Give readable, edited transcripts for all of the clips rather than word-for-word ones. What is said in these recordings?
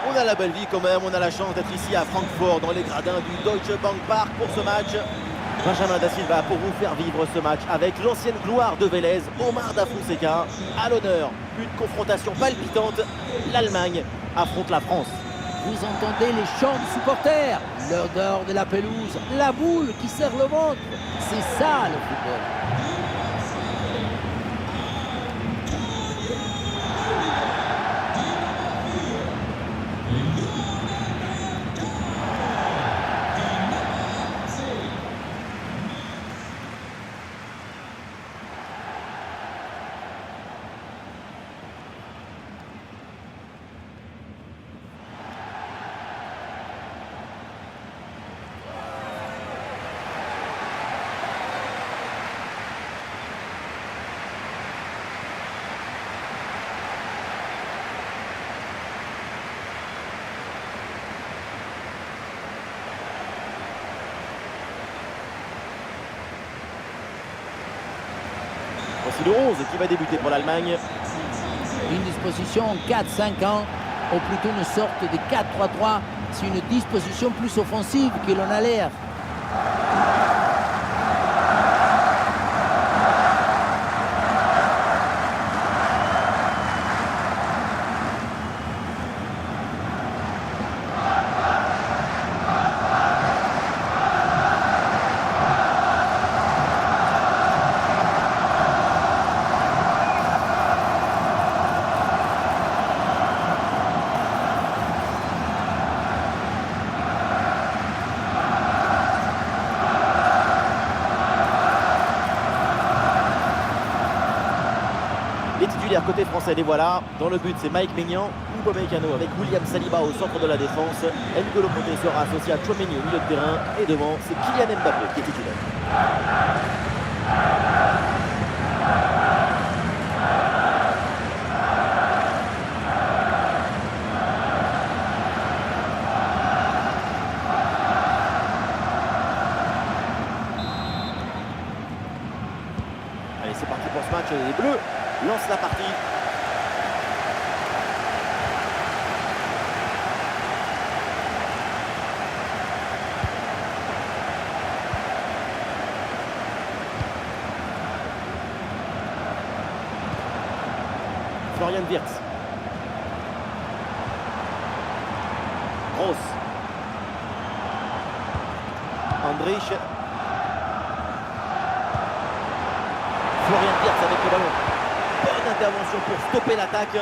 On a la belle vie quand même, on a la chance d'être ici à Francfort dans les gradins du Deutsche Bank Park pour ce match. Benjamin Da Silva pour vous faire vivre ce match avec l'ancienne gloire de Vélez, Omar Da Fonseca. À l'honneur, une confrontation palpitante. L'Allemagne affronte la France. Vous entendez les chants des supporters, l'odeur de la pelouse, la boule qui serre le ventre. C'est ça le football. Voici le 11 qui va débuter pour l'Allemagne. Une disposition en 4-5-1, ou plutôt une sorte de 4-3-3. C'est une disposition plus offensive que l'on a l'air. Les titulaires côté français, les voilà. Dans le but, c'est Mike Maignan, Upamecano avec William Saliba au centre de la défense. N'Golo Kanté sera associé à Tchouaméni au milieu de terrain. Et devant, c'est Kylian Mbappé qui est titulaire. Allez, c'est parti pour ce match. Les Bleus lancent la partie. Florian Wirtz. Gross. Andrich. Florian Wirtz avec le ballon. Bonne intervention pour stopper l'attaque.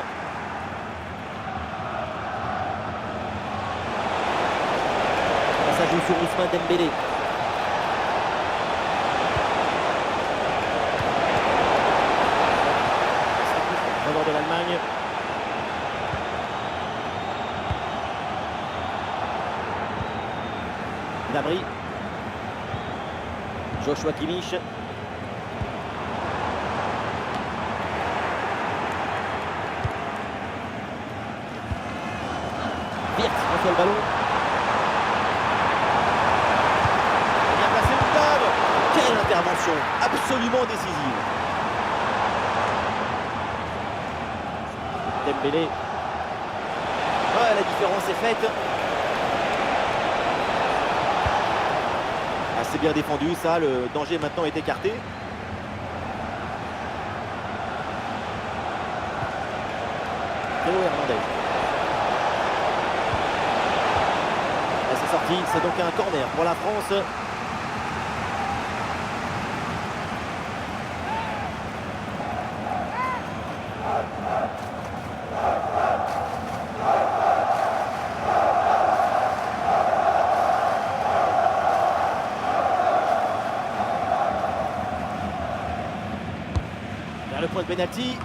Ça joue sur Ousmane Dembélé. Faveur de l'Allemagne. Gnabry. Joshua Kimmich. Wirtz reçoit le ballon. Bien placé le table. Quelle intervention absolument décisive. Dembélé. Ouais, la différence est faite. Assez bien défendu, ça, le danger maintenant est écarté. Théo Hernandez. Et c'est sorti, c'est donc un corner pour la France. Vers le point de pénalty.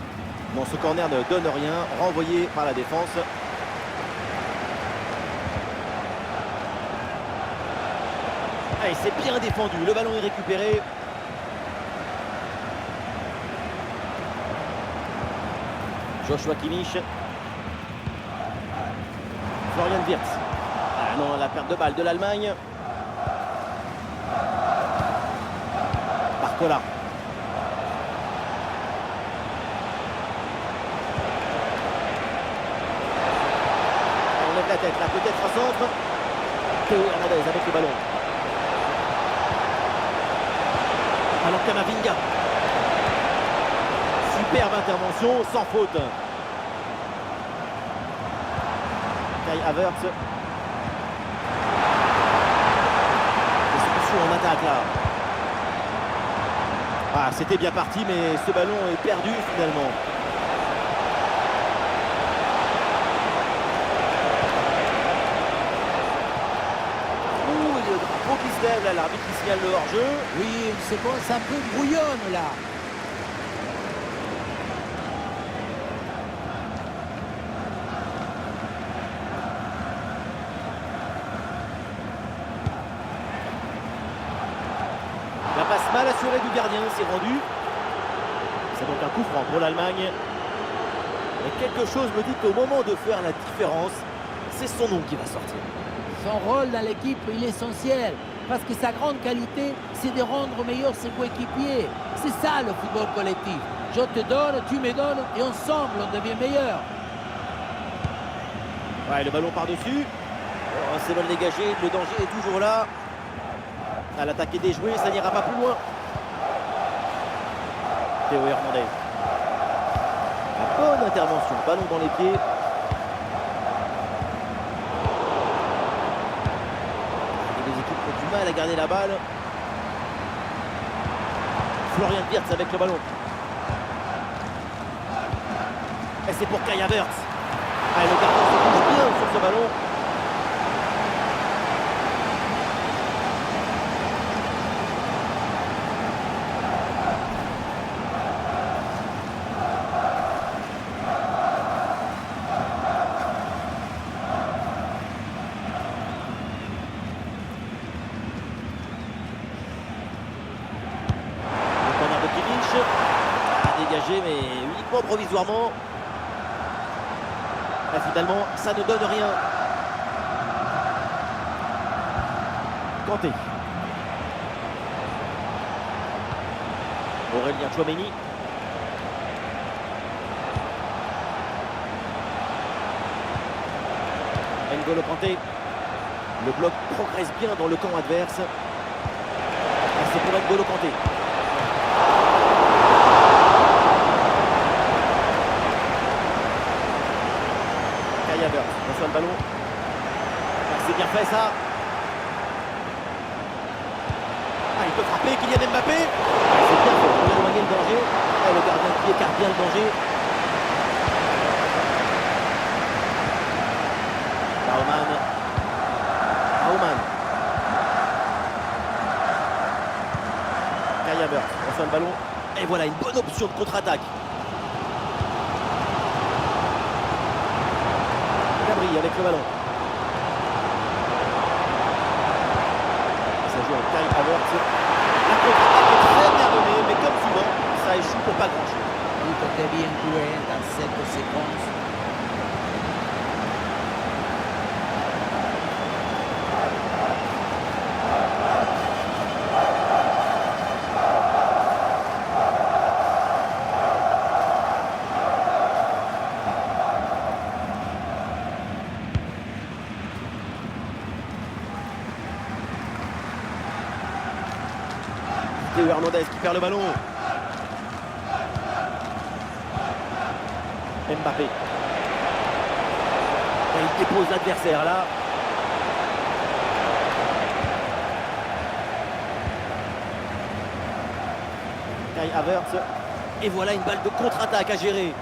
Non, ce corner ne donne rien, renvoyé par la défense. Allez, c'est bien défendu, le ballon est récupéré. Joshua Kimmich. Florian Wirtz. Ah non, la perte de balle de l'Allemagne. Barcola. On enlève la la tête, là peut-être un centre. Théo Hernandez avec le ballon. Alors Camavinga. Superbe intervention, sans faute. Kai Havertz. Expulsion en attaque là. Ah, c'était bien parti, mais ce ballon est perdu finalement. Ouh, le drapeau qui se lève là, l'arbitre qui signale le hors-jeu. Oui, c'est bon, c'est un peu brouillonne là. La passe mal assurée du gardien, c'est rendu. C'est donc un coup franc pour l'Allemagne. Et quelque chose me dit qu'au moment de faire la différence, c'est son nom qui va sortir. Son rôle dans l'équipe, il est essentiel. Parce que sa grande qualité, c'est de rendre meilleur ses coéquipiers. C'est ça le football collectif. Je te donne, tu me donnes, et ensemble, on devient meilleur. Ouais, le ballon par-dessus. Oh, c'est mal dégagé, le danger est toujours là. À l'attaque est déjouée, ça n'ira pas plus loin. Théo Hernandez. La bonne intervention, ballon dans les pieds. Les deux équipes ont du mal à garder la balle. Florian Wirtz avec le ballon. Et c'est pour Kai Havertz. Ah, le gardien se bouge bien sur ce ballon. Dégagé, mais uniquement provisoirement. Là, finalement, ça ne donne rien. Kanté. Aurélien Tchouaméni. N'Golo Kanté. Le bloc progresse bien dans le camp adverse. C'est pour N'Golo Kanté. Reçoit le ballon. C'est bien fait ça. Ah, il peut frapper, Kylian Mbappé. C'est bien fait pour éloigner le danger. Et le gardien qui écarte bien le danger. Baumann. Kai Havertz reçoit le ballon. Et voilà une bonne option de contre-attaque. Avec le ballon. Ça joue avec Kai Havertz. La contre-attaque est très bien donnée, mais comme souvent, ça échoue pour pas grand-chose. Tout était bien joué dans cette séquence. Théo Hernandez qui perd le ballon. Mbappé. Et il dépose l'adversaire là. Kai Havertz. Et voilà une balle de contre-attaque à gérer.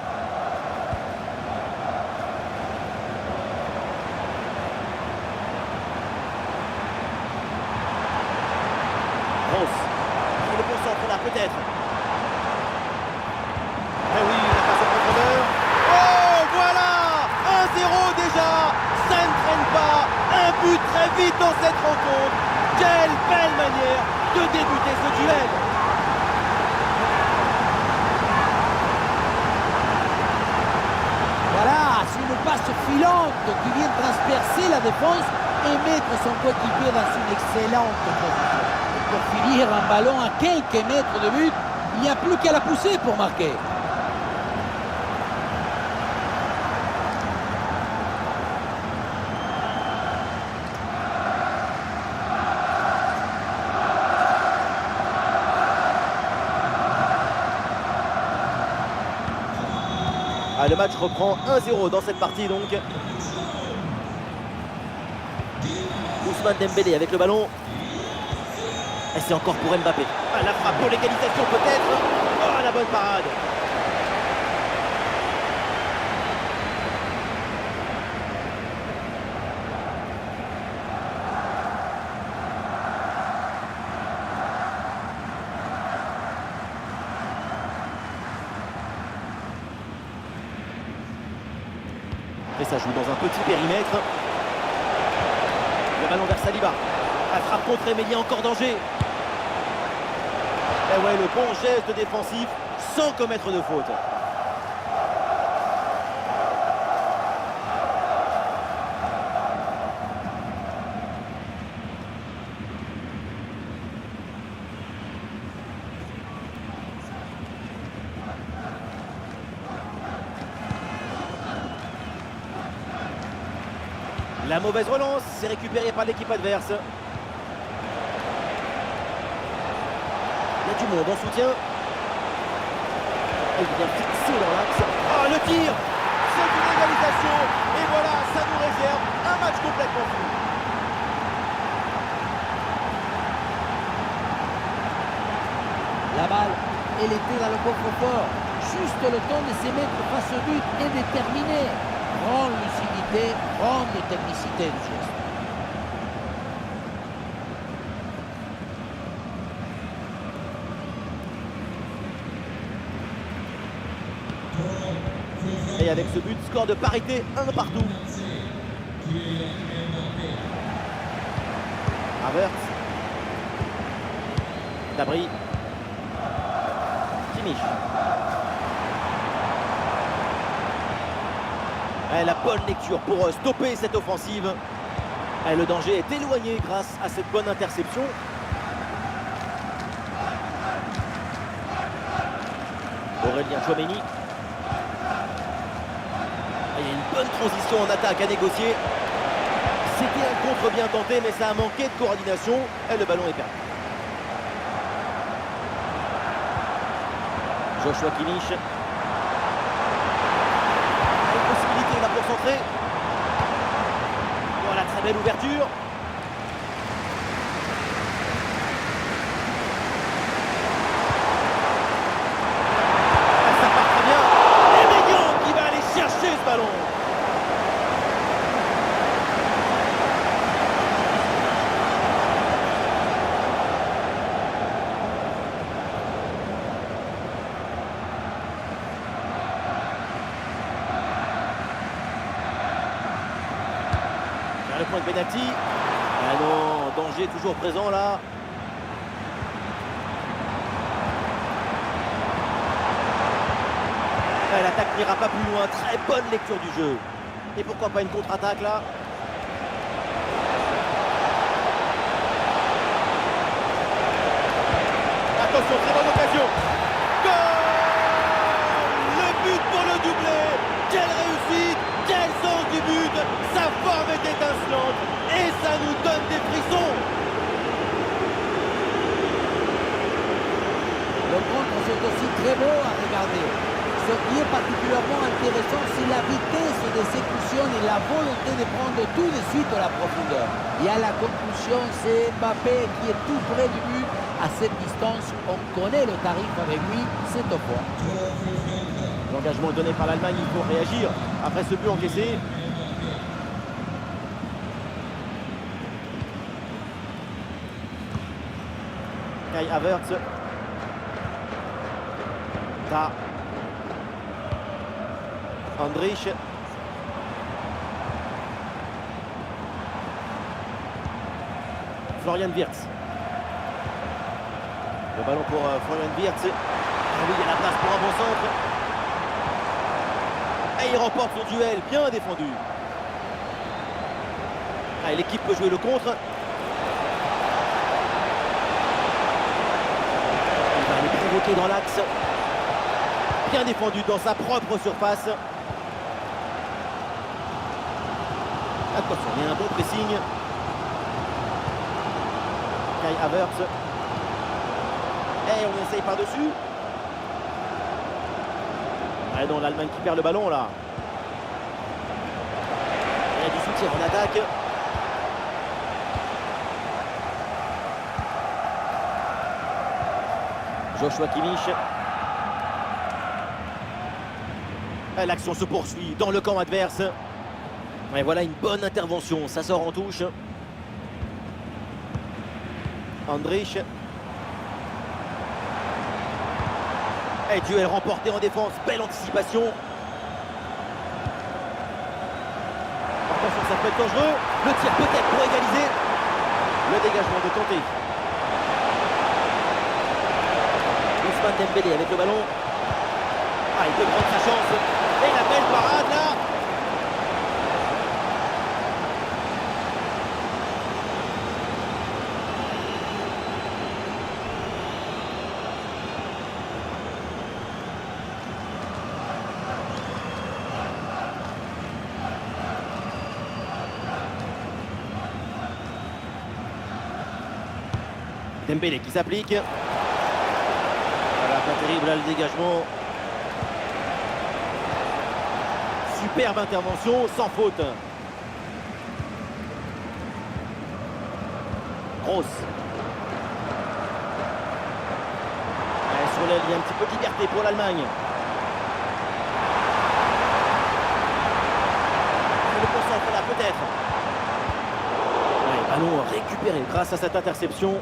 Peut-être. Mais oui, la passe au profondeur. Oh, voilà 1-0 déjà. Ça ne traîne pas. Un but très vite dans cette rencontre. Quelle belle manière de débuter ce duel. Voilà, c'est une passe filante qui vient transpercer la défense et mettre son coéquipier dans une excellente position. Pour finir un ballon à quelques mètres de but, il n'y a plus qu'à la pousser pour marquer. Ah, le match reprend 1-0 dans cette partie donc. Ousmane Dembélé avec le ballon. Et c'est encore pour Mbappé. Ah, la frappe pour l'égalisation peut-être. Oh, la bonne parade. Et ça joue dans un petit périmètre. Le ballon vers Saliba. La frappe contrée, mais il y a encore danger. Et ouais, le bon geste défensif sans commettre de faute. La mauvaise relance, c'est récupéré par l'équipe adverse. Il y a du monde en soutien. Il vient fixer dans l'axe. Oh, le tir! C'est une égalisation. Et voilà, ça nous réserve un match complètement fou. La balle, elle était dans le coffre-fort. Juste le temps de se mettre face au but et de terminer. Grande lucidité, grande technicité du geste. Et avec ce but, score de parité, 1 partout. Havertz. Dabry. Kimmich. Et la bonne lecture pour stopper cette offensive. Et le danger est éloigné grâce à cette bonne interception. Aurélien Tchouaméni. Il y a une bonne transition en attaque à négocier. C'était un contre bien tenté, mais ça a manqué de coordination. Et le ballon est perdu. Joshua Kimmich. Une possibilité là pour centrer. Voilà, très belle ouverture. Ça part très bien. Et Maignan qui va aller chercher ce ballon. Le point de pénalty. Ah non, danger toujours présent là. L'attaque n'ira pas plus loin. Très bonne lecture du jeu. Et pourquoi pas une contre-attaque là? Attention, très bonne occasion. Goal! Le but pour le doublé. Quelle réussite! Quel sens du but! Sa forme est étincelante et ça nous donne des frissons. Le contre, c'est aussi très beau à regarder. Ce qui est particulièrement intéressant, c'est la vitesse d'exécution et la volonté de prendre tout de suite la profondeur. Et à la conclusion, c'est Mbappé qui est tout près du but. À cette distance, on connaît le tarif avec lui, c'est au point. L'engagement donné par l'Allemagne, il faut réagir après ce but encaissé. Kai Havertz. Da. Andrich. Florian Wirtz. Le ballon pour Florian Wirtz. Ah oui, il y a la place pour un bon centre. Et il remporte son duel, bien défendu. Ah, l'équipe peut jouer le contre. Il va aller provoquer dans l'axe. Bien défendu dans sa propre surface. Attention, il y a un bon pressing. Kai Havertz. Et on essaye par-dessus. Ah non, l'Allemagne qui perd le ballon là. Il y a du soutien en attaque. Joshua Kimmich. L'action se poursuit dans le camp adverse. Et voilà une bonne intervention, ça sort en touche. Andrich. Et duel remporté en défense, belle anticipation. Attention, ça peut être dangereux. Le tir peut-être pour égaliser. Le dégagement de Kanté. Ousmane Dembélé avec le ballon. Ah, il peut prendre sa chance. Et la belle parade là. Dembélé qui s'applique. Voilà, pas terrible là le dégagement. Superbe intervention, sans faute. Grosse. Sur l'aile, il y a un petit peu de liberté pour l'Allemagne. Le concentre là peut-être. Ouais, ballon récupéré grâce à cette interception.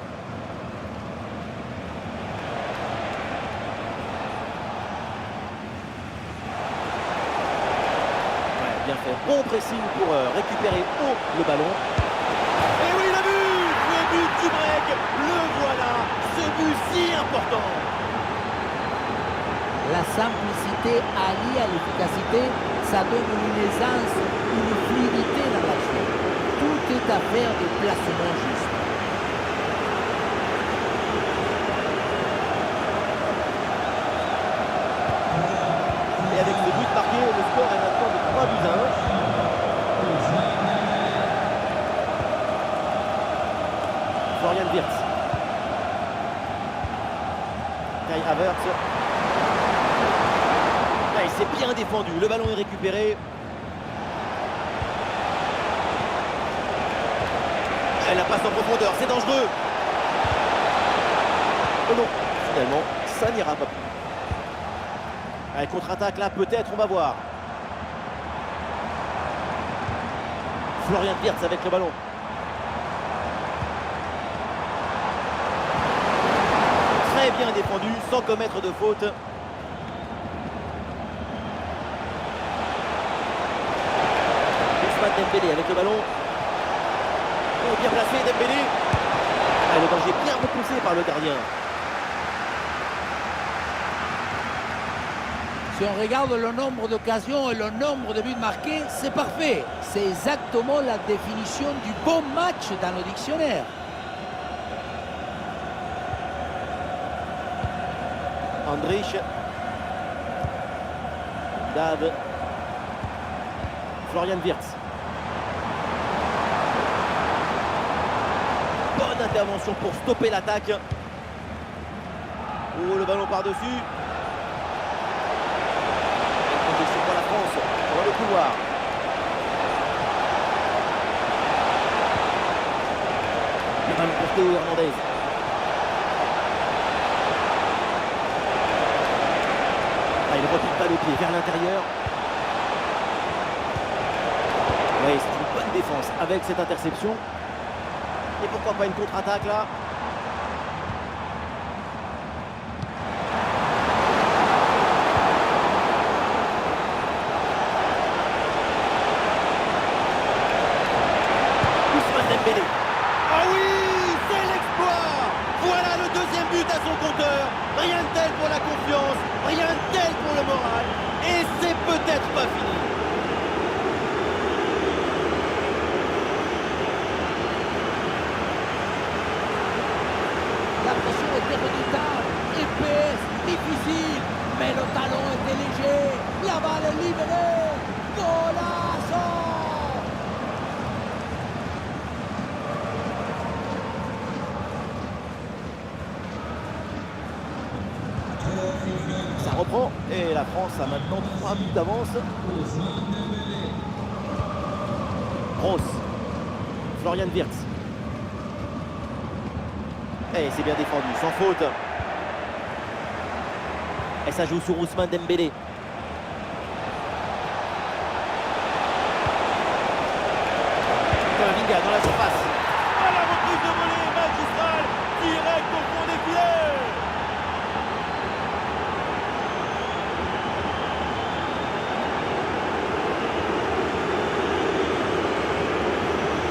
Bien fait, bon pressing pour récupérer haut le ballon. Et oui, le but du break, le voilà, ce but si important. La simplicité alliée à l'efficacité, ça donne une aisance, une fluidité dans l'action. Tout est affaire de placement juste. Et avec ce but marqué, le score est maintenant de 3-1. Florian Wirtz. Kai Havertz. Là, il s'est bien défendu. Le ballon est récupéré. Elle la passe en profondeur. C'est dangereux. Oh non, finalement, ça n'ira pas plus. Allez, contre-attaque là, peut-être, on va voir. Florian Wirtz avec le ballon. Très bien défendu, sans commettre de faute. Ousmane Dembélé avec le ballon. Oh, bien placé, Dembélé. Ah, le danger bien repoussé par le gardien. Si on regarde le nombre d'occasions et le nombre de buts marqués, c'est parfait. C'est exactement la définition du bon match dans le dictionnaire. Andrich. Dave. Florian Wirtz. Bonne intervention pour stopper l'attaque. Oh, le ballon par-dessus. Pour la France, dans le couloir. Le ballon pour Théo Hernandez. Ah, il ne repique pas le pied vers l'intérieur. Oui, c'est une bonne défense avec cette interception. Et pourquoi pas une contre-attaque là? Ah oui, c'est l'exploit. Voilà le deuxième but à son compteur. Rien de tel pour la confiance, rien de tel pour le moral. Et c'est peut-être pas fini. La pression était redoutable, épaisse, difficile, mais le talon était léger. La balle est libérée. Golazo! franc et la France a maintenant 3 buts d'avance. Gross, Florian Wirtz. Et c'est bien défendu, sans faute. Et ça joue sur Ousmane Dembélé. Camavinga dans la surface. Ah, la reprise de volée magistrale, direct au fond des filets.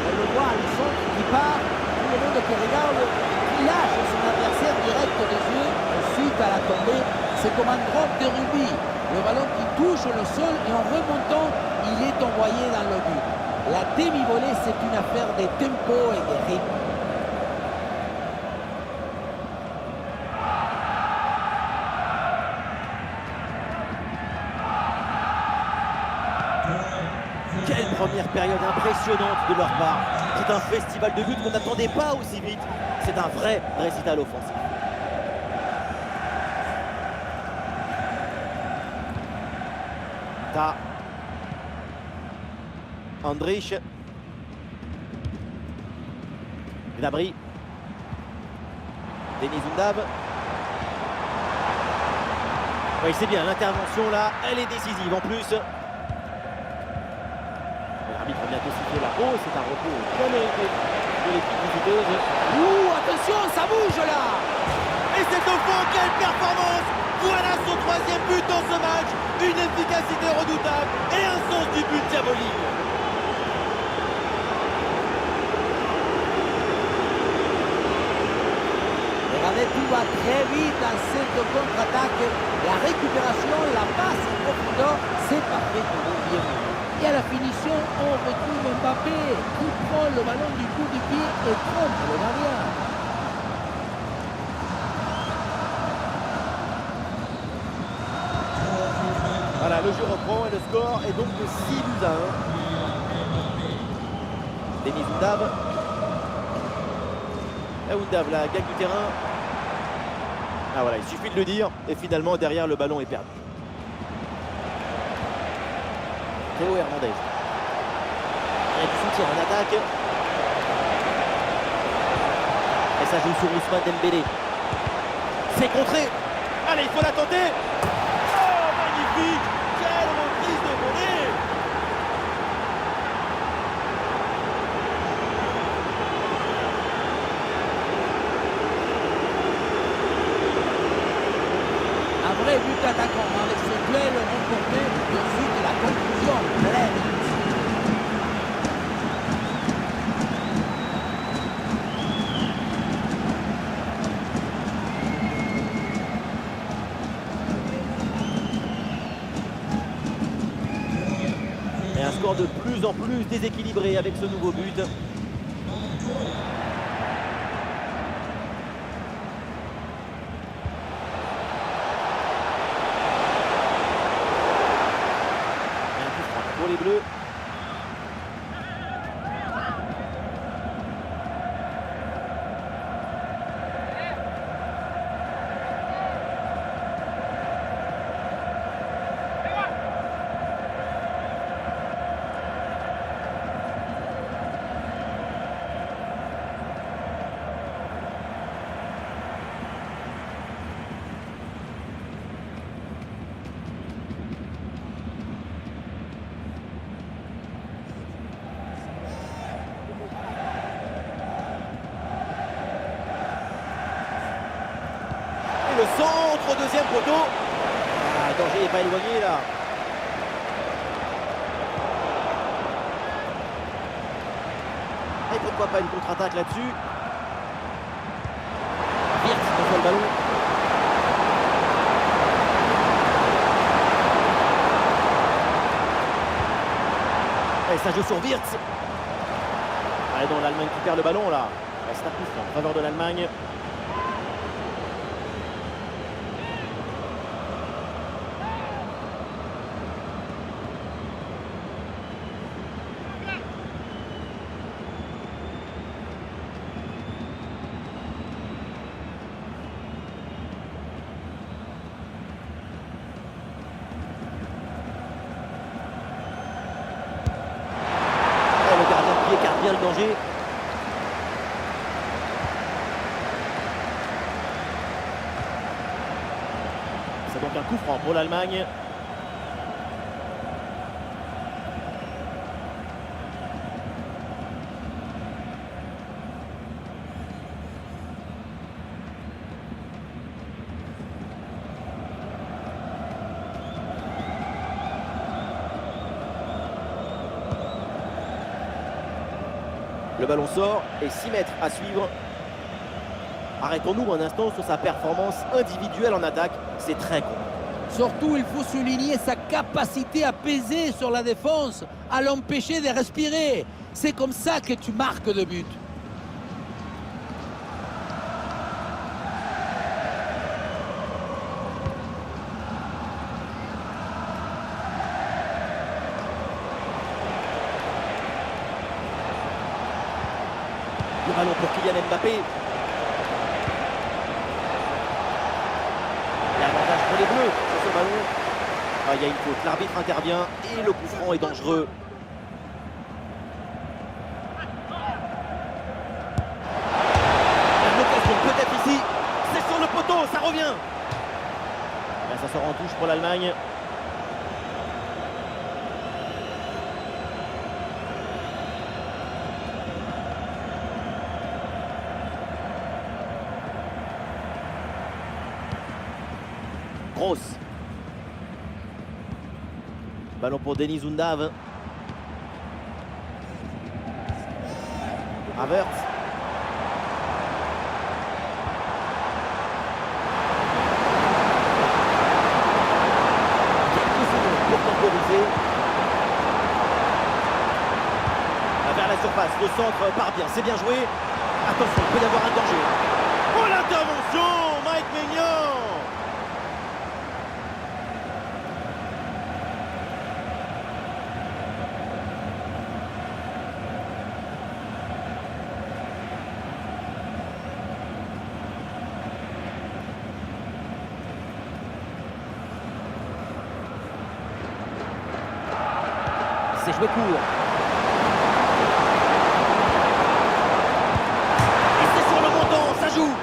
On le voit, le centre qui part, tout le monde qui regarde, qui lâche son adversaire direct des yeux, ensuite à la tombée, c'est comme un drop de rugby. Le ballon qui touche le sol et en remontant, il est envoyé dans le but. La demi-volée, c'est une affaire de tempo et de rythme. Quelle première période impressionnante de leur part. C'est un festival de buts qu'on n'attendait pas aussi vite. C'est un vrai récital offensif. Ta Andrich, Gnabry, Denis Undav. Oui, c'est bien, l'intervention là, elle est décisive en plus. L'arbitre va bientôt siffler là. Oh, c'est un repos bien mérité de l'équipe visiteuse. Ouh, attention, ça bouge là! Et c'est au fond, quelle performance! Voilà son 3e but dans ce match. Une efficacité redoutable et un sens du but diabolique. Regardez, tout va très vite dans cette contre-attaque. La récupération, la passe en profondeur, c'est parfait pour le bien. Et à la finition, on retrouve Mbappé qui prend le ballon du coup du pied et trompe le gardien. Voilà, le jeu reprend et le score est donc de 6-1. Denis Undav. Undav, la gagne du terrain. Ah voilà, il suffit de le dire. Et finalement, derrière, le ballon est perdu. Théo Hernandez. Il y a du soutien en attaque. Et ça joue sur Ousmane Dembélé. C'est contré. Allez, il faut la tenter. Oh, magnifique. Quelle reprise de volée. Un vrai but d'attaquant avec ce duel remporté et ensuite la conclusion pleine. Et un score de plus en plus déséquilibré avec ce nouveau but. Pour les Bleus. Le centre, deuxième poteau. Ah, le danger n'est pas éloigné là. Et pourquoi pas une contre-attaque là-dessus. Wirtz contre le ballon. Et ça joue sur Wirtz. Allez, dans l'Allemagne qui perd le ballon là. C'est un coup franc en faveur de l'Allemagne. gardien qui écarte bien le danger. C'est donc un coup franc pour l'Allemagne. Le ballon sort et 6 mètres à suivre. Arrêtons-nous un instant sur sa performance individuelle en attaque. C'est très con. Surtout, il faut souligner sa capacité à peser sur la défense, à l'empêcher de respirer. C'est comme ça que tu marques de but. Le ballon pour Kylian Mbappé. L'avantage pour les Bleus sur ce ballon. Ah, il y a une faute. L'arbitre intervient et le coup franc est dangereux. L'occasion peut-être ici. C'est sur le poteau, ça revient. Là, ça sort en touche pour l'Allemagne. Grosse. Ballon pour Denis Undav. Havertz. Quelques secondes pour temporiser. Vers la surface, le centre part bien, c'est bien joué. Attention, il peut y avoir un danger. Oh, l'intervention, Mike Maignan. C'est joué court. Et c'est sur le montant, ça joue.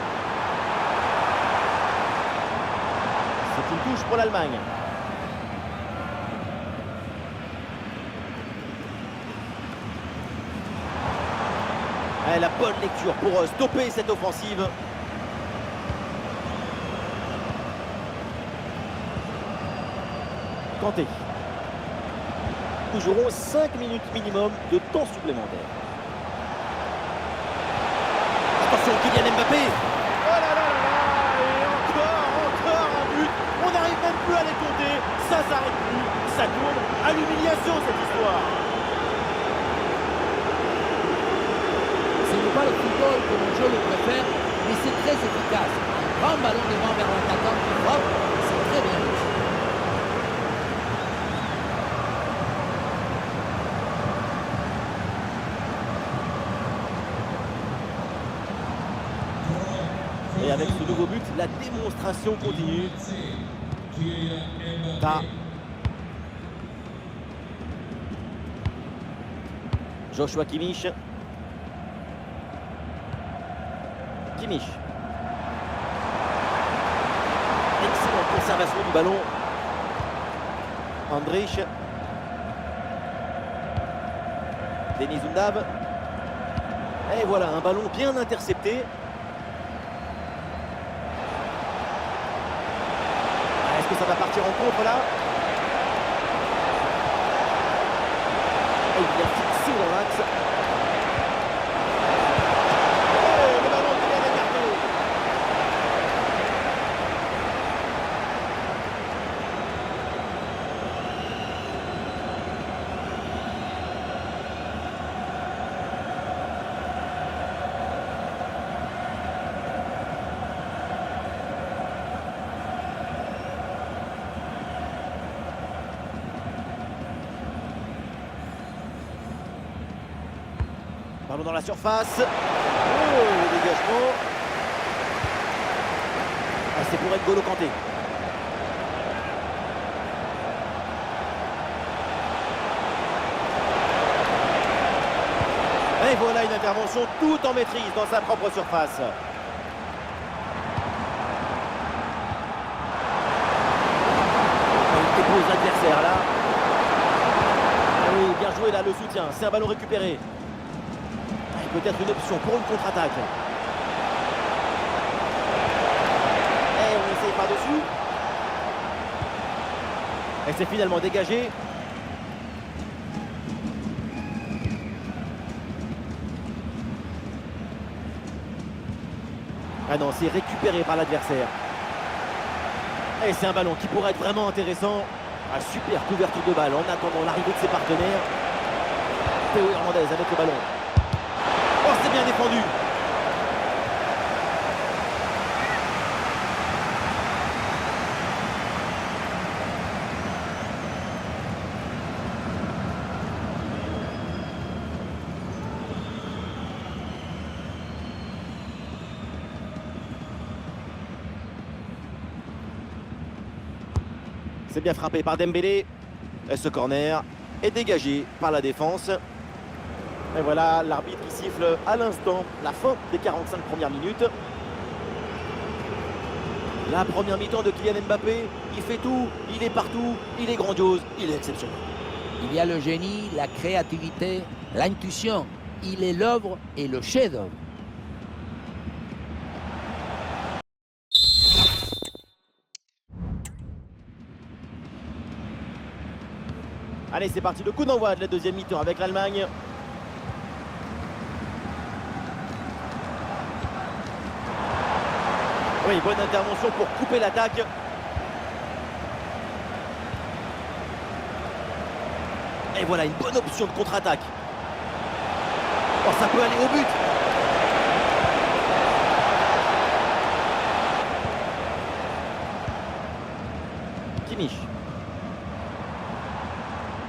C'est une touche pour l'Allemagne. La bonne lecture pour stopper cette offensive. Kanté. Nous jouerons 5 minutes minimum de temps supplémentaire. Attention, Kylian Mbappé. Oh là là là là. Et encore un but. On n'arrive même plus à les compter. Ça s'arrête plus. Ça tourne à l'humiliation cette histoire. Ce n'est pas le football comme je le préfère, mais c'est très efficace. Un grand ballon devant vers l'attaquant qui frappe, c'est très bien réussi. Et avec ce nouveau but, la démonstration continue. Joshua Kimmich. Kimmich. Excellente conservation du ballon. Andrich. Denis Undav. Et voilà, un ballon bien intercepté. Est-ce que ça va partir en contre là? Et il a fixé dans l'axe. Oh, le ballon qui vient d'écarter. Ballon dans la surface. Oh, le dégagement. Ah, c'est pour N'Golo Kanté. Et voilà une intervention tout en maîtrise dans sa propre surface. Il dépose l'adversaire là. Ah oui, bien joué là, le soutien. C'est un ballon récupéré. Peut-être une option pour une contre-attaque. Et on essaye par-dessus. Et c'est finalement dégagé. Ah non, c'est récupéré par l'adversaire. Et c'est un ballon qui pourrait être vraiment intéressant. Ah, super couverture de balle en attendant l'arrivée de ses partenaires. Théo Hernandez avec le ballon. Oh, c'est bien défendu. C'est bien frappé par Dembélé. Et ce corner est dégagé par la défense. Et voilà l'arbitre qui siffle à l'instant la fin des 45 premières minutes. La première mi-temps de Kylian Mbappé, il fait tout, il est partout, il est grandiose, il est exceptionnel. Il y a le génie, la créativité, l'intuition. Il est l'œuvre et le chef-d'œuvre. Allez, c'est parti, le coup d'envoi de la deuxième mi-temps avec l'Allemagne. Oui, bonne intervention pour couper l'attaque. Et voilà, une bonne option de contre-attaque. Oh, ça peut aller au but. Kimmich.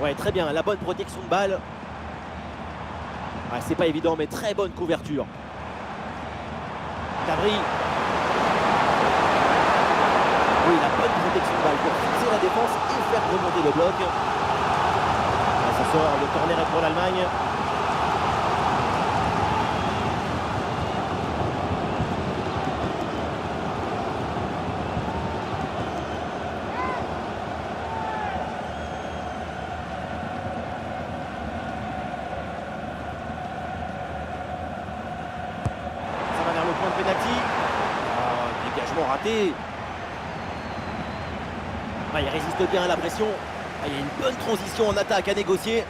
Ouais, très bien, la bonne protection de balle. Ah, c'est pas évident, mais très bonne couverture. Cabri. Oui, la bonne protection de balle pour fixer la défense et faire remonter le bloc. Ah, ça sort, le corner est pour l'Allemagne. Ça va vers le point de pénalty. Oh, dégagement raté. Ah, il résiste bien à la pression. Ah, il y a une bonne transition en attaque à négocier.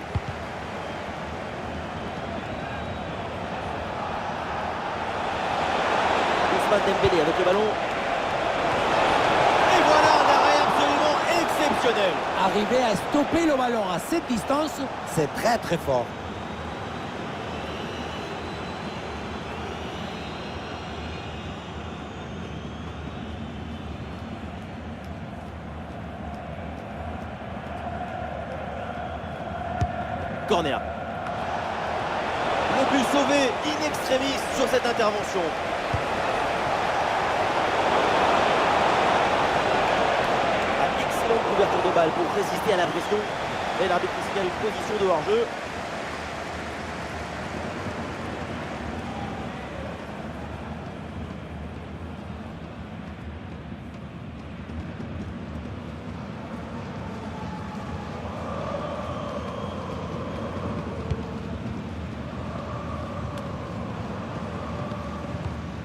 Ousmane Dembélé avec le ballon. Et voilà un arrêt absolument exceptionnel. Arriver à stopper le ballon à cette distance, c'est très très fort. Corner. Le but sauvé in extremis sur cette intervention. Excellente couverture de balle pour résister à la pression. Et l'arbitre qui signale une position de hors-jeu.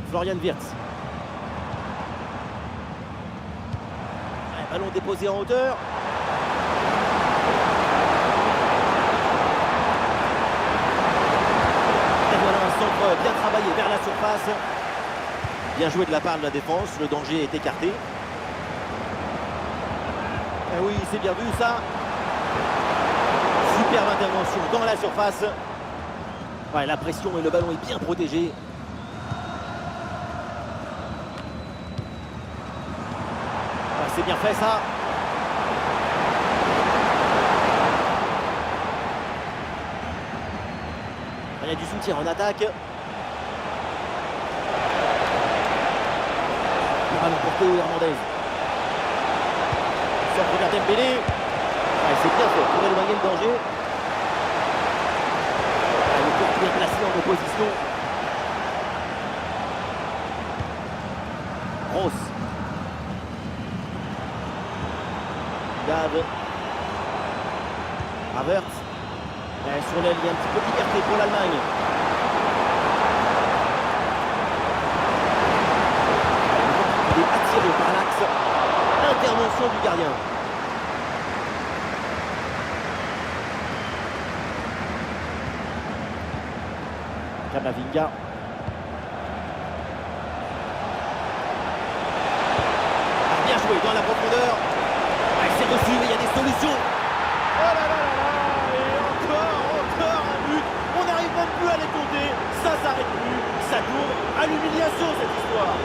Florian Wirtz. Un ballon déposé en hauteur. Et voilà un centre bien travaillé vers la surface. Bien joué de la part de la défense, le danger est écarté. Et oui, c'est bien vu ça. Superbe intervention dans la surface. Ouais, la pression et le ballon est bien protégé. C'est bien fait ça. Il y a du soutien en attaque. Le ballon pour Théo Hernandez. Centre vers Dembélé. Ouais, c'est bien fait pour éloigner le danger. Le coup bien placé en position. Ross. Gave. Havertz. Sur l'aile, il y a un petit peu de liberté pour l'Allemagne. Il est attiré par l'axe. Intervention du gardien. Camavinga. Bien joué dans la profondeur. C'est reçu, mais il y a des solutions. Oh là là là là. Et encore un but. On n'arrive même plus à les compter. Ça s'arrête plus. Ça tourne à l'humiliation cette histoire.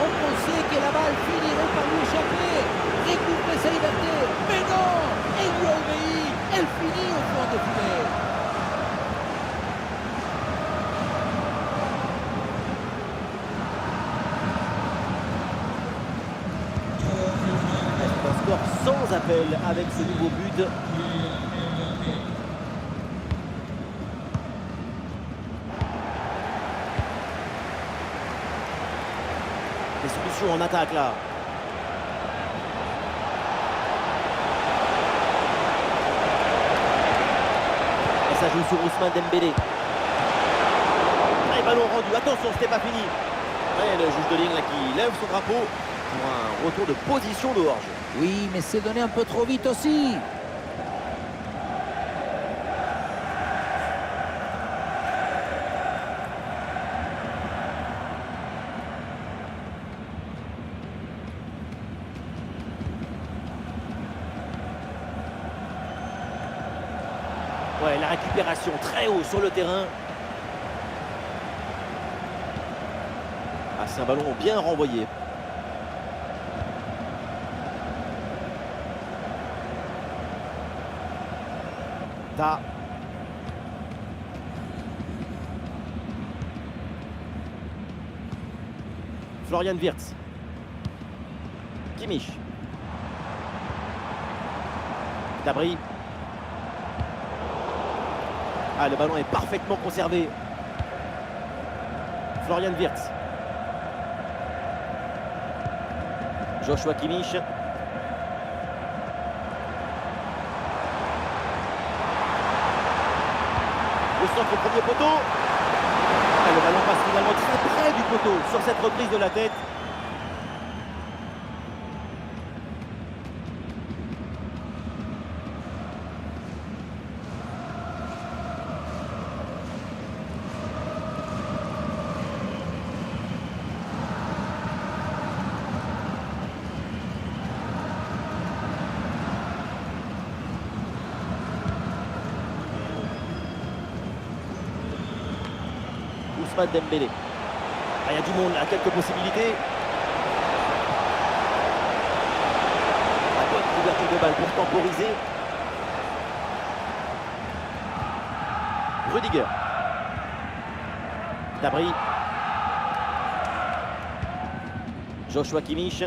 On pensait que la balle finirait par lui échapper, récupérer sa liberté, mais non, elle lui a obéi, elle finit au fond de filet. Un score sans appel avec ce nouveau but. Des solutions en attaque là. Et ça joue sur Ousmane Dembélé. Et ballon rendu. Attention, c'était pas fini. Et le juge de ligne là qui lève son drapeau pour un retour de position de hors-jeu. Oui, mais c'est donné un peu trop vite aussi. Ouais, la récupération très haut sur le terrain. Ah, c'est un ballon bien renvoyé. Ta. Florian Wirtz. Kimmich. Dabry. Ah, le ballon est parfaitement conservé. Florian Wirtz. Joshua Kimmich. Le centre au premier poteau. Ah, le ballon passe finalement très près du poteau sur cette reprise de la tête. Ousmane Dembélé. Ah, il y a du monde, il y a quelques possibilités. La bonne couverture de balle pour temporiser. Rudiger. Dabry. Joshua Kimmich.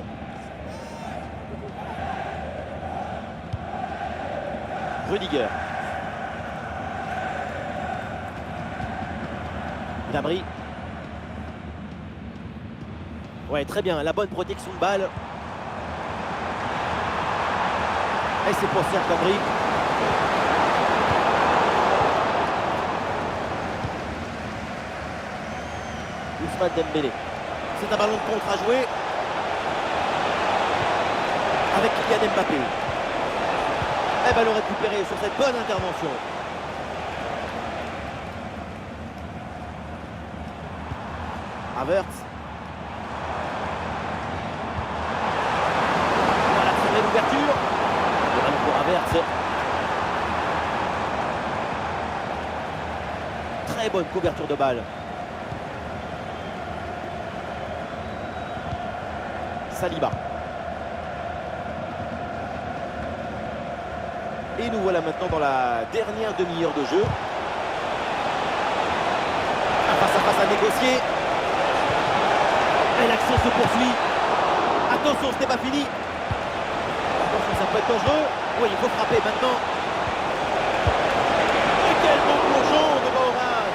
Rudiger. Dabry. Ouais, très bien, la bonne protection de balle. Et c'est pour Serge Dabry. Ousmane Dembélé. C'est un ballon de contre à jouer. Avec Kylian Mbappé. Et ballon récupéré sur cette bonne intervention. Havertz. Voilà, c'est l'ouverture. Le ballon pour Havertz. Très bonne couverture de balle. Saliba. Et nous voilà maintenant dans la dernière demi-heure de jeu. Un face-à-face à négocier. Et l'action se poursuit. Attention, ce n'est pas fini. Attention, ça peut peut être dangereux. Oui, il faut frapper maintenant. Et quel bon plongeon de Baumann.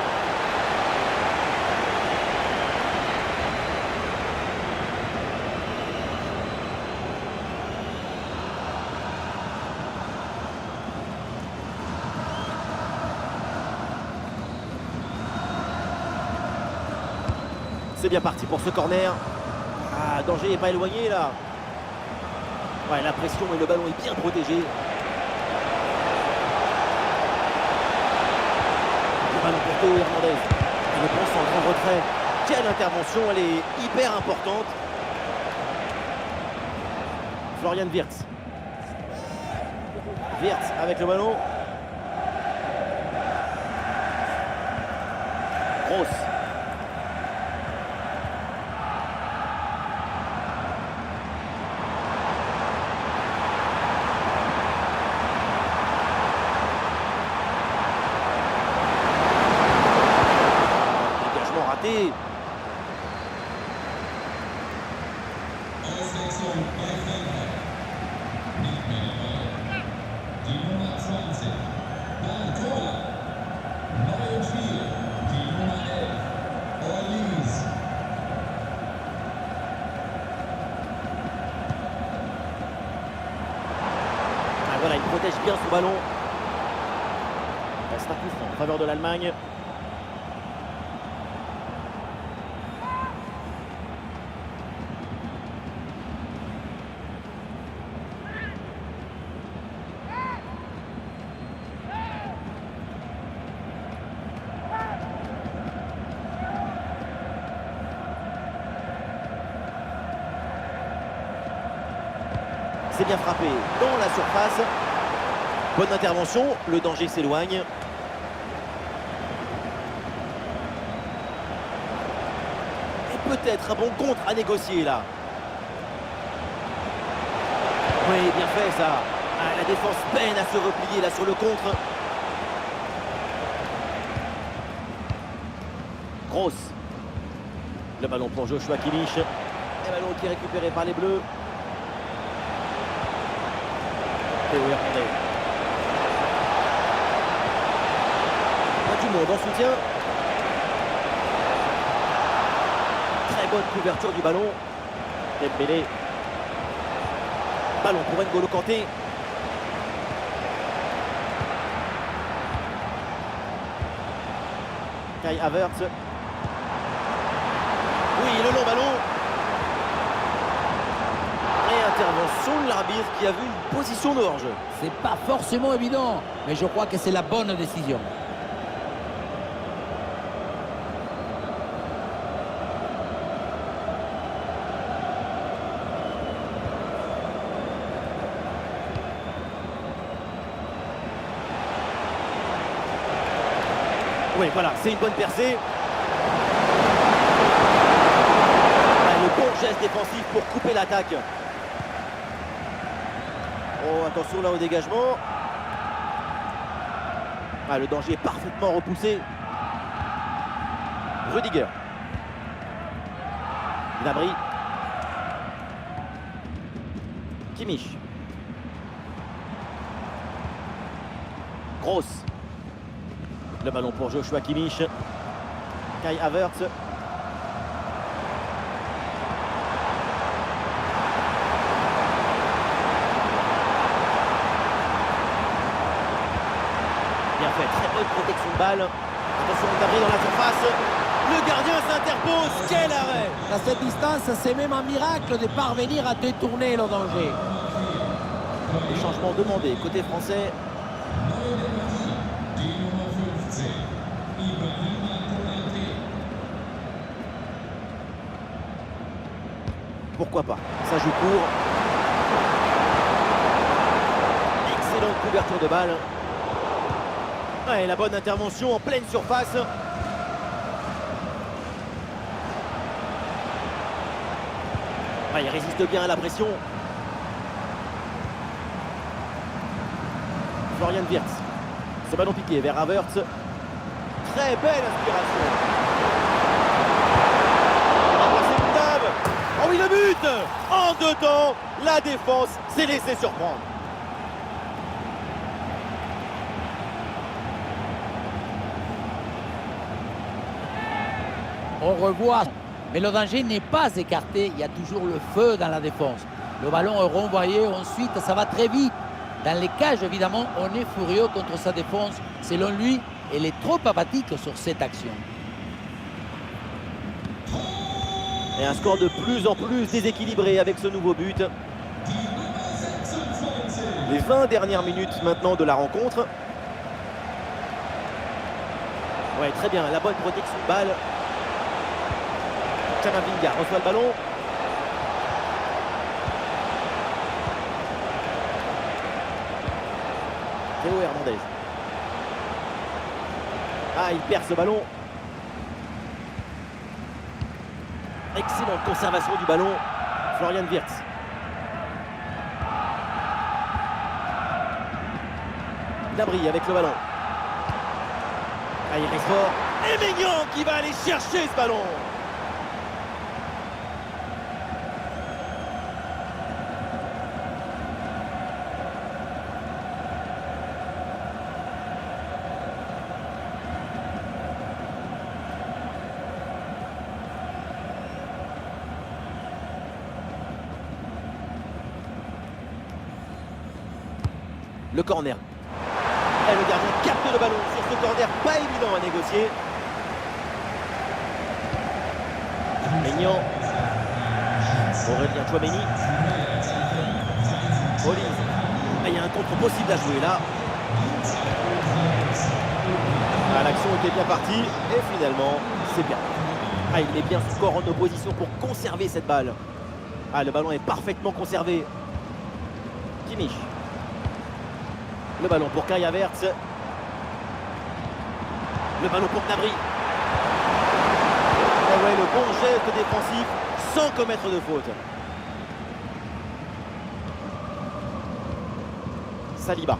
C'est bien parti pour ce corner. Ah, danger n'est pas éloigné là. Ouais, la pression et le ballon est bien protégé. Le ballon pour Théo Hernandez. Je pense en grand retrait. Quelle intervention, elle est hyper importante. Florian Wirtz. Wirtz avec le ballon. Gross. Raté. Ah, voilà, il protège bien son ballon. C'est un coup franc en faveur de l'Allemagne. C'est bien frappé dans la surface. Bonne intervention, le danger s'éloigne. Et peut-être un bon contre à négocier là. Oui, bien fait ça. Ah, la défense peine à se replier là sur le contre. Gross. Le ballon pour Joshua Kimmich. Le ballon qui est récupéré par les Bleus. Théo Hernandez. Pas du monde en soutien. Très bonne couverture du ballon. Dembélé. Ballon pour N'Golo Kanté. Kai Havertz. Oui, le long ballon. Intervention de l'arbitre qui a vu une position de hors-jeu. C'est pas forcément évident, mais je crois que c'est la bonne décision. Oui, voilà, c'est une bonne percée. Le bon geste défensif pour couper l'attaque. Oh, attention là au dégagement. Ah, le danger est parfaitement repoussé. Rudiger. Gnabry. Kimmich. Gross. Le ballon pour Joshua Kimmich. Kai Havertz. Bien fait, très bonne protection de balle. Attention, Gnabry dans la surface. Le gardien s'interpose. Quel arrêt! À cette distance, c'est même un miracle de parvenir à détourner le danger. Les changements demandés côté français. Pourquoi pas? Ça joue court. Excellente couverture de balle. Ouais, la bonne intervention en pleine surface. Ouais, il résiste bien à la pression. Florian Wirtz. Ce ballon piqué vers Havertz. Très belle inspiration. Oh oui, le but! En deux temps, la défense s'est laissée surprendre. Au revoir. Mais le danger n'est pas écarté. Il y a toujours le feu dans la défense. Le ballon est renvoyé. Ensuite, ça va très vite. Dans les cages, évidemment, on est furieux contre sa défense. Selon lui, elle est trop apathique sur cette action. Et un score de plus en plus déséquilibré avec ce nouveau but. Les 20 dernières minutes maintenant de la rencontre. Ouais, très bien, la bonne protection de balle. Camavinga reçoit le ballon. Théo Hernandez. Ah, il perd ce ballon. Excellente conservation du ballon. Florian Wirtz. Gnabry avec le ballon. Ah, il reste fort. Et Maignan qui va aller chercher ce ballon. Le corner. Et le gardien capte le ballon sur ce corner, pas évident à négocier. Maignan. Aurélien Tchouaméni. Olive. Il y a un contre possible à jouer là. Ah, l'action était bien partie et finalement c'est bien. Ah, il met bien son corps en opposition pour conserver cette balle. Ah, le ballon est parfaitement conservé. Kimmich. Le ballon pour Kai Havertz. Le ballon pour Gnabry. Et ouais, le bon geste défensif sans commettre de faute. Saliba.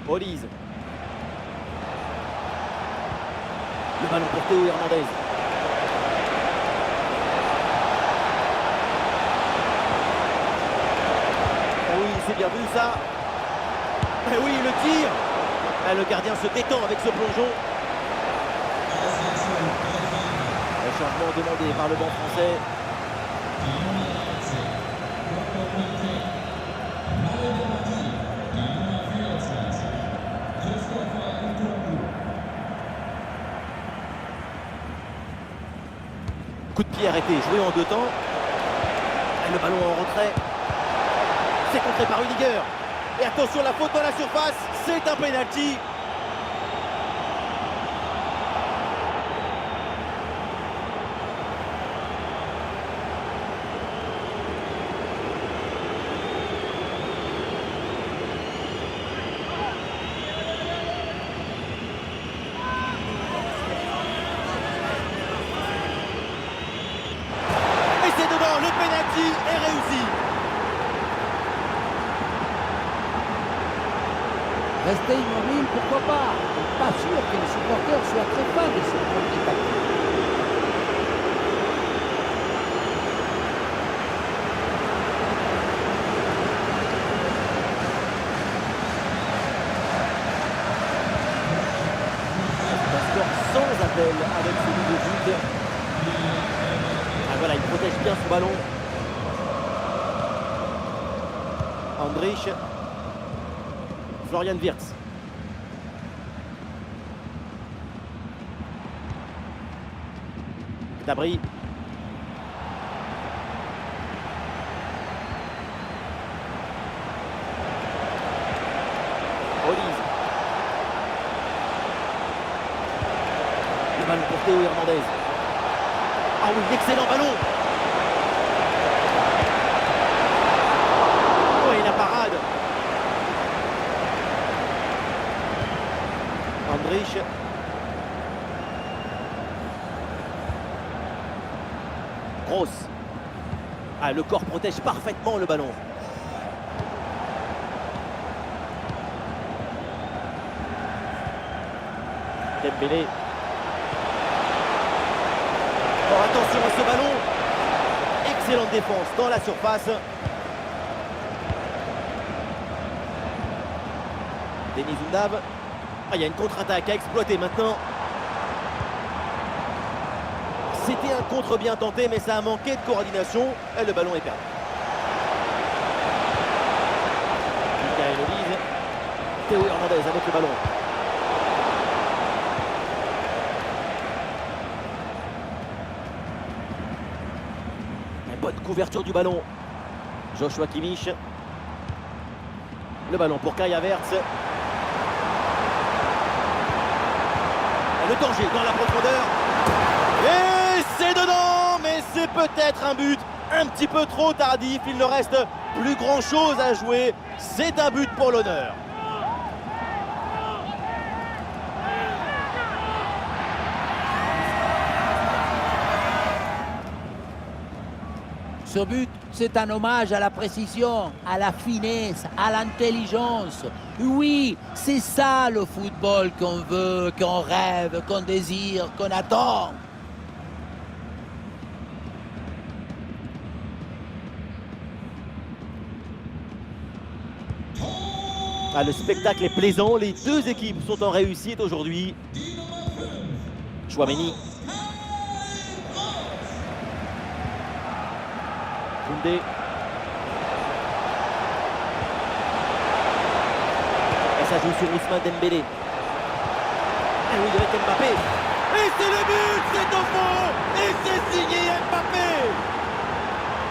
Olise. Le ballon pour Théo Hernandez. Oui, c'est bien vu ça. Et oui, le tir. Et le gardien se détend avec ce plongeon. Le changement demandé par le banc français. Coup de pied arrêté, joué en deux temps. Et le ballon en retrait. C'est contré par Rudiger. Et attention, la faute dans la surface, c'est un penalty. Et c'est dedans, le penalty est réussi. Rester immobile, pourquoi pas? Pas sûr que les supporters soient très fans de ce premier tactique. Un score sans appel avec ce nouveau but. Ah voilà, il protège bien son ballon. Andrich. Florian Wirtz. Gnabry. Olise. Le ballon pour Théo Hernandez. Ah oui, excellent ballon. Oh, et la parade. Andrich. Gross. Ah, le corps protège parfaitement le ballon. Dembélé. Oh, attention à ce ballon. Excellente défense dans la surface. Denis Zundab. Ah, il y a une contre-attaque à exploiter maintenant. C'était un contre bien tenté, mais ça a manqué de coordination. Et le ballon est perdu. Michael Olise. Théo Hernandez avec le ballon. Une bonne couverture du ballon. Joshua Kimmich. Le ballon pour Kai Havertz. Le danger dans la profondeur. Et c'est dedans, mais c'est peut-être un but un petit peu trop tardif. Il ne reste plus grand-chose à jouer. C'est un but pour l'honneur. Ce but, c'est un hommage à la précision, à la finesse, à l'intelligence. Oui, c'est ça le football qu'on veut, qu'on rêve, qu'on désire, qu'on attend. Ah, le spectacle est plaisant. Les deux équipes sont en réussite aujourd'hui. Chouameni. Koundé. Et ça joue sur Ousmane Dembélé. Et oui, avec Mbappé. Et c'est le but, c'est au fond. Et c'est signé Mbappé.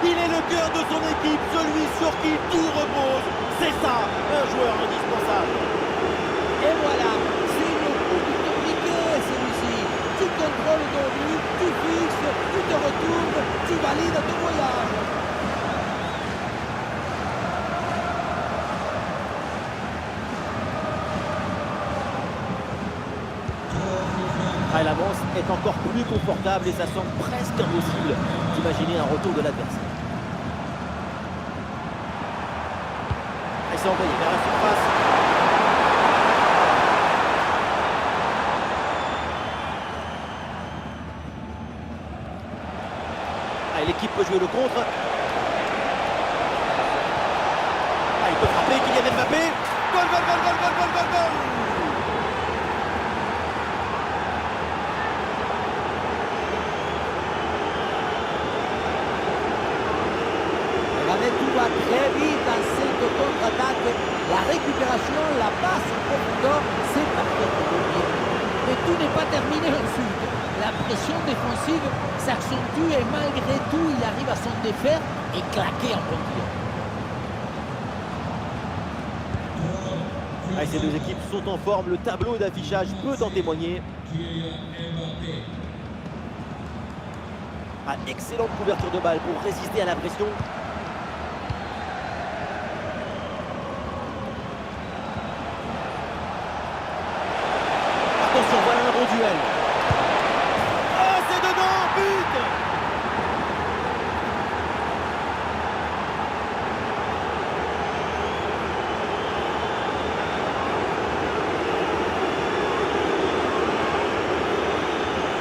Il est le cœur de son équipe, celui sur qui tout repose. C'est ça, un joueur indispensable. Et voilà, c'est le coup du compliqué celui-ci. Tu contrôles ton but, tu fixes, tu te retournes, tu valides ton voyage. Ah, l'avance est encore plus confortable et ça semble presque impossible d'imaginer un retour de l'adversaire. Et c'est envoyé vers la surface. Ah, l'équipe peut jouer le contre. Ah, il peut frapper, Kylian Mbappé. Goal, goal, goal, goal, goal, goal, goal, goal. Tout va très vite dans cette contre-attaque. La récupération, la passe en profondeur, c'est parfait pour le bien. Mais tout n'est pas terminé ensuite. La pression défensive s'accentue et malgré tout, il arrive à s'en défaire et claquer en profondeur. Ah, ces deux équipes sont en forme. Le tableau d'affichage peut en témoigner. Ah, excellente couverture de balle pour résister à la pression. Attention, voilà un bon duel. Ah, c'est dedans, but!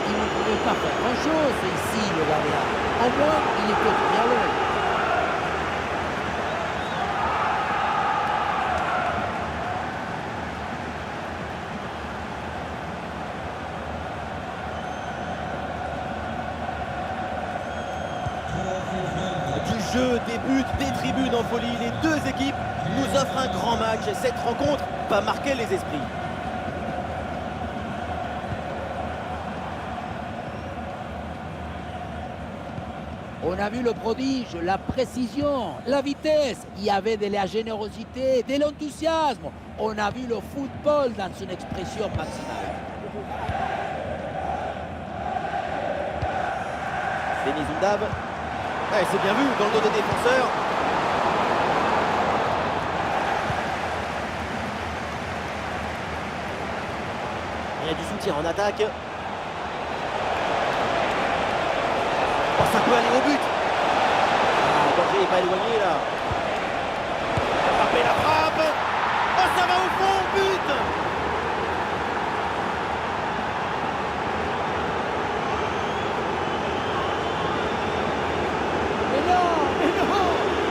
Il ne pouvait pas faire grand-chose ici, le gardien. Au moins, il était bien loin. Du jeu, des buts, des tribunes en folie. Les deux équipes nous offrent un grand match. Cette rencontre va marquer les esprits. On a vu le prodige, la précision, la vitesse. Il y avait de la générosité, de l'enthousiasme. On a vu le football dans son expression maximale. Denis Zundab. Ouais, c'est bien vu dans le dos des défenseurs. Il y a du soutien en attaque. Oh, ça peut aller au but. Ah, le danger n'est pas éloigné là. Mbappé la frappe. Oh, ça va au fond, but.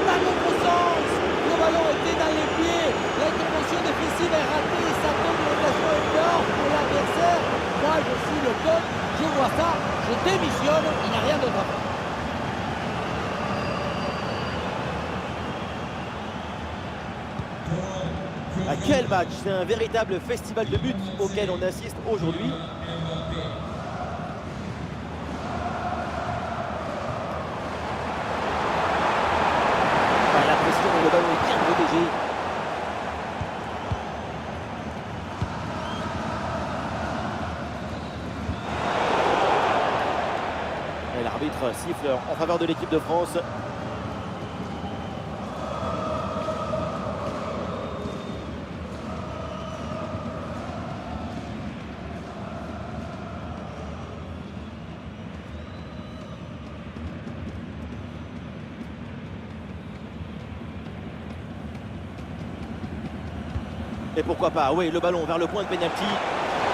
Dans l'autre sens, le ballon était dans les pieds, l'intervention défensive est ratée, ça tombe l'occasion est là. Ah, quel match! C'est un véritable festival de buts auquel on assiste aujourd'hui. Ah, la pression, le ballon est bien protégé. Et l'arbitre siffle en faveur de l'équipe de France. Et pourquoi pas, oui, le ballon vers le point de pénalty.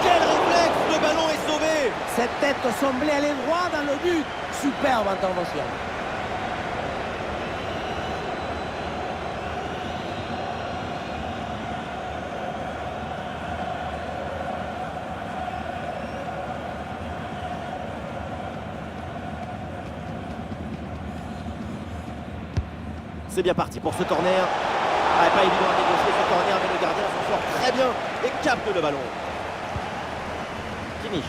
Quel réflexe! Le ballon est sauvé! Cette tête semblait aller droit dans le but. Superbe intervention. C'est bien parti pour ce corner. Ah, pas évident à négocier ce corner, mais le gardien s'en sort très bien et capte le ballon. Kimmich.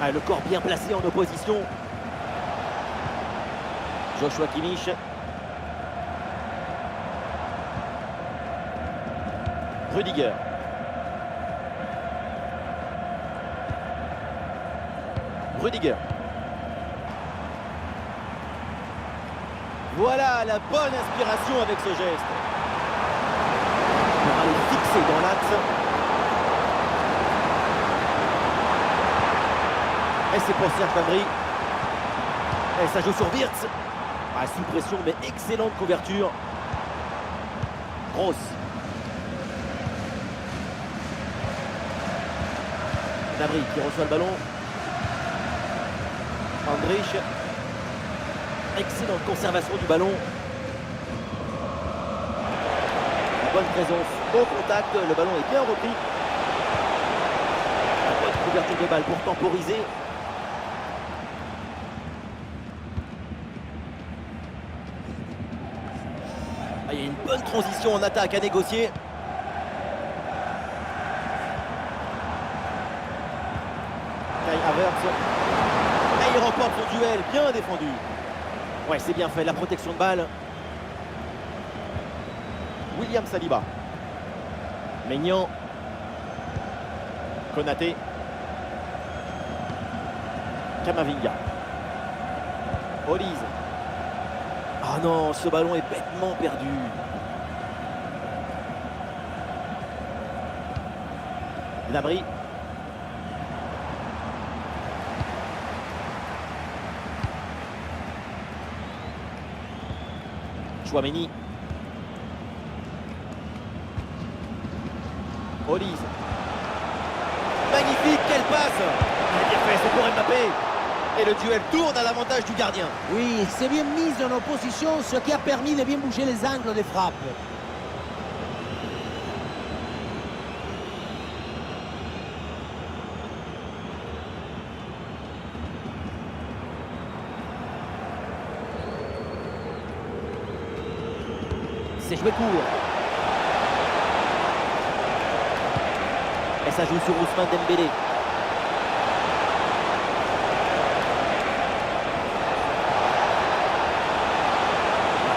Ah, le corps bien placé en opposition. Joshua Kimmich. Rudiger. Rudiger. Voilà la bonne inspiration avec ce geste. Pour aller fixer dans l'axe. Et c'est pour Serge Gnabry. Et ça joue sur Wirtz. Ah, sous pression, mais excellente couverture. Grosse. Gnabry qui reçoit le ballon. Andrich. Excellente conservation du ballon. Bonne présence au contact. Le ballon est bien repris. La bonne couverture de balle pour temporiser. Ah, il y a une bonne transition en attaque à négocier. Kai Havertz. Et il remporte son duel, bien défendu. Ouais, c'est bien fait, la protection de balle. William Saliba. Maignan. Konaté. Camavinga. Olise. Ah non, ce ballon est bêtement perdu. Gnabry. Chouameni. Olise. Magnifique, quelle passe! Bien fait, c'est pour Mbappé. Et le duel tourne à l'avantage du gardien. Oui, c'est bien mis en opposition, ce qui a permis de bien bouger les angles des frappes. C'est joué court. Et ça joue sur Ousmane Dembélé.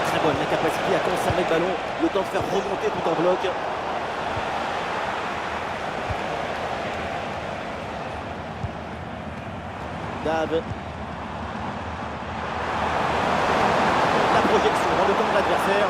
Très bonne la capacité à conserver le ballon, le temps de faire remonter tout en bloc. Dave. La projection dans le camp de l'adversaire.